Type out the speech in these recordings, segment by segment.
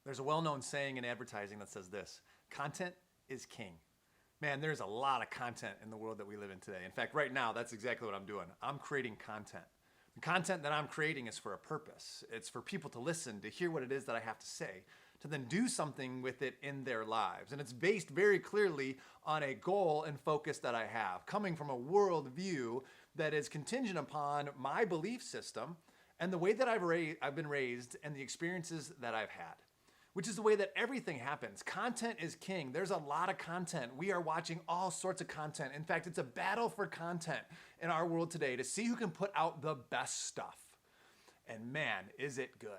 There's a well-known saying in advertising that says this: content is king. Man, there's a lot of content in the world that we live in today. In fact, right now, that's exactly what I'm doing. I'm creating content. The content that I'm creating is for a purpose. It's for people to listen, to hear what it is that I have to say, to then do something with it in their lives. And it's based very clearly on a goal and focus that I have, coming from a worldview that is contingent upon my belief system and the way that I've been raised and the experiences that I've had, which is the way that everything happens. Content is king. There's a lot of content. We are watching all sorts of content. In fact, it's a battle for content in our world today to see who can put out the best stuff. And man, is it good.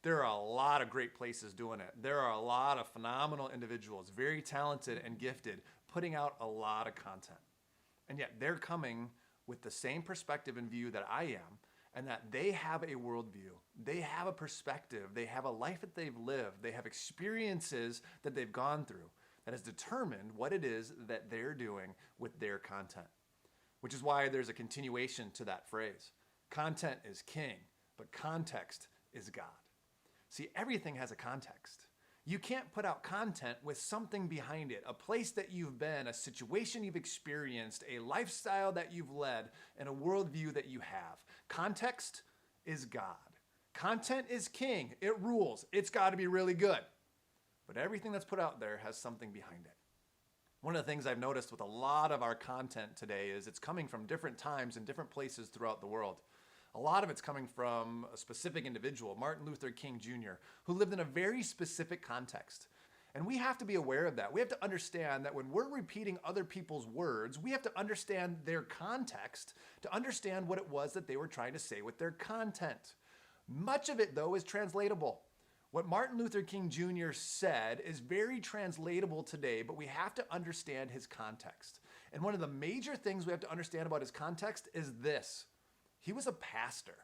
There are a lot of great places doing it. There are a lot of phenomenal individuals, very talented and gifted, putting out a lot of content. And yet they're coming with the same perspective and view that I am, and that they have a worldview, they have a perspective, they have a life that they've lived, they have experiences that they've gone through that has determined what it is that they're doing with their content. Which is why there's a continuation to that phrase. Content is king, but context is God. See, everything has a context. You can't put out content with something behind it, a place that you've been, a situation you've experienced, a lifestyle that you've led, and a worldview that you have. Context is God. Content is king. It rules. It's got to be really good. But everything that's put out there has something behind it. One of the things I've noticed with a lot of our content today is it's coming from different times and different places throughout the world. A lot of it's coming from a specific individual, Martin Luther King Jr., who lived in a very specific context. And we have to be aware of that. We have to understand that when we're repeating other people's words, we have to understand their context to understand what it was that they were trying to say with their content. Much of it, though, is translatable. What Martin Luther King Jr. said is very translatable today, but we have to understand his context. And one of the major things we have to understand about his context is this. He was a pastor.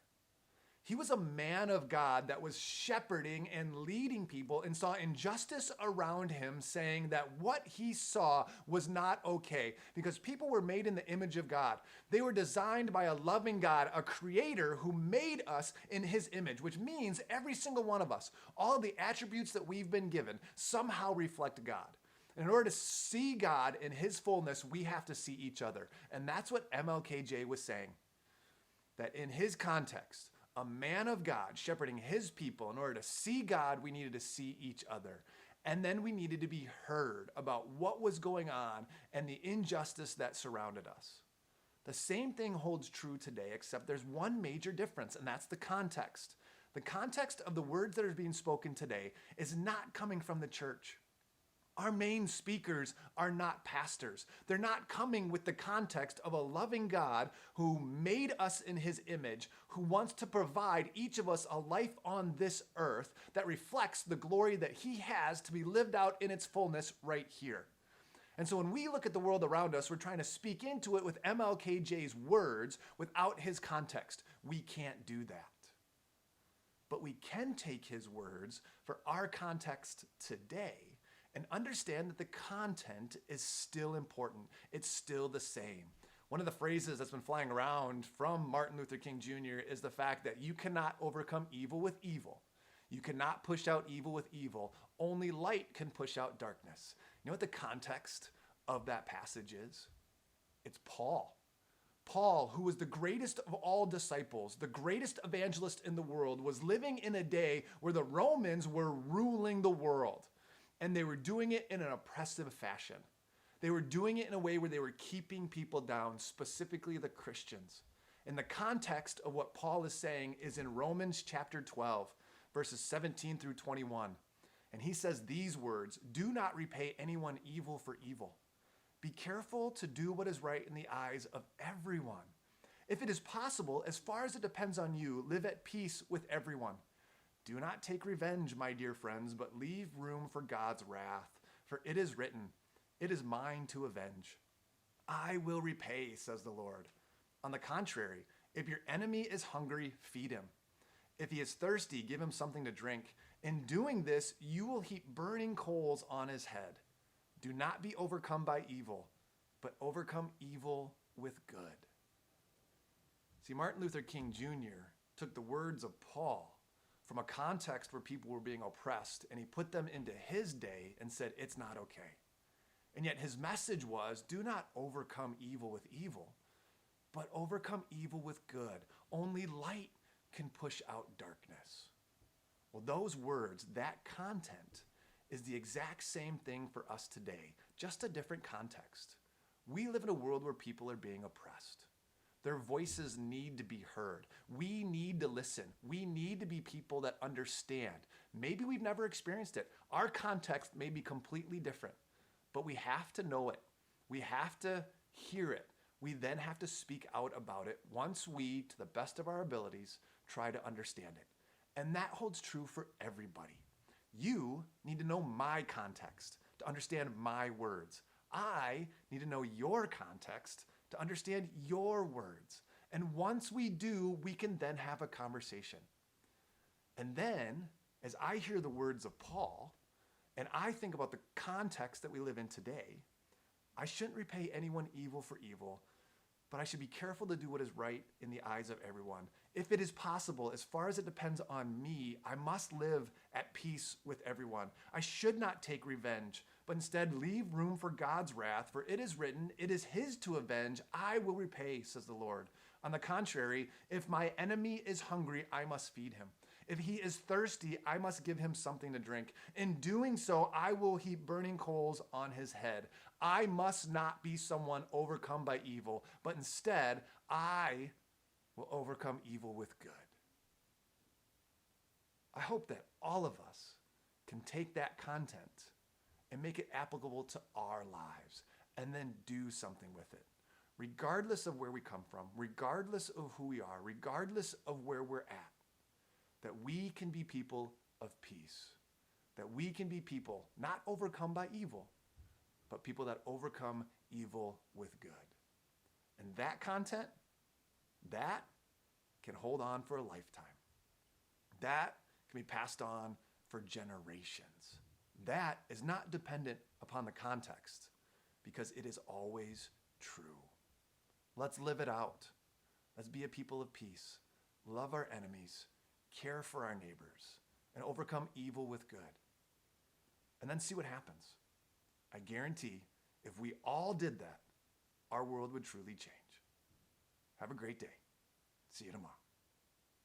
He was a man of God that was shepherding and leading people and saw injustice around him, saying that what he saw was not okay because people were made in the image of God. They were designed by a loving God, a creator who made us in his image, which means every single one of us, all of the attributes that we've been given somehow reflect God. In order to see God in his fullness, we have to see each other. And that's what MLKJ was saying. That in his context, a man of God shepherding his people, in order to see God, we needed to see each other. And then we needed to be heard about what was going on and the injustice that surrounded us. The same thing holds true today, except there's one major difference, and that's the context. The context of the words that are being spoken today is not coming from the church. Our main speakers are not pastors. They're not coming with the context of a loving God who made us in his image, who wants to provide each of us a life on this earth that reflects the glory that he has to be lived out in its fullness right here. And so when we look at the world around us, we're trying to speak into it with MLKJ's words without his context. We can't do that. But we can take his words for our context today and understand that the content is still important. It's still the same. One of the phrases that's been flying around from Martin Luther King Jr. is the fact that you cannot overcome evil with evil. You cannot push out evil with evil. Only light can push out darkness. You know what the context of that passage is? It's Paul. Paul, who was the greatest of all disciples, the greatest evangelist in the world, was living in a day where the Romans were ruling the world. And they were doing it in an oppressive fashion. They were doing it in a way where they were keeping people down, specifically the Christians. And the context of what Paul is saying is in Romans chapter 12, verses 17 through 21. And he says these words, "Do not repay anyone evil for evil. Be careful to do what is right in the eyes of everyone. If it is possible, as far as it depends on you, live at peace with everyone. Do not take revenge, my dear friends, but leave room for God's wrath. For it is written, 'It is mine to avenge. I will repay,' says the Lord. On the contrary, if your enemy is hungry, feed him. If he is thirsty, give him something to drink. In doing this, you will heap burning coals on his head. Do not be overcome by evil, but overcome evil with good." See, Martin Luther King Jr. took the words of Paul from a context where people were being oppressed, and he put them into his day and said, it's not okay. And yet his message was, do not overcome evil with evil, but overcome evil with good. Only light can push out darkness. Well, those words, that content, is the exact same thing for us today, just a different context. We live in a world where people are being oppressed. Their voices need to be heard. We need to listen. We need to be people that understand. Maybe we've never experienced it. Our context may be completely different, but we have to know it. We have to hear it. We then have to speak out about it once we, to the best of our abilities, try to understand it. And that holds true for everybody. You need to know my context to understand my words. I need to know your context to understand your words. And once we do, we can then have a conversation. And then, as I hear the words of Paul, and I think about the context that we live in today, I shouldn't repay anyone evil for evil, but I should be careful to do what is right in the eyes of everyone. If it is possible, as far as it depends on me, I must live at peace with everyone. I should not take revenge, but instead leave room for God's wrath, for it is written, it is his to avenge, I will repay, says the Lord. On the contrary, if my enemy is hungry, I must feed him. If he is thirsty, I must give him something to drink. In doing so, I will heap burning coals on his head. I must not be someone overcome by evil, but instead, I will overcome evil with good. I hope that all of us can take that content and make it applicable to our lives and then do something with it. Regardless of where we come from, regardless of who we are, regardless of where we're at, that we can be people of peace, that we can be people not overcome by evil, but people that overcome evil with good. And that content, that can hold on for a lifetime. That can be passed on for generations. That is not dependent upon the context because it is always true. Let's live it out. Let's be a people of peace, love our enemies, care for our neighbors, and overcome evil with good. And then see what happens. I guarantee if we all did that, our world would truly change. Have a great day. See you tomorrow.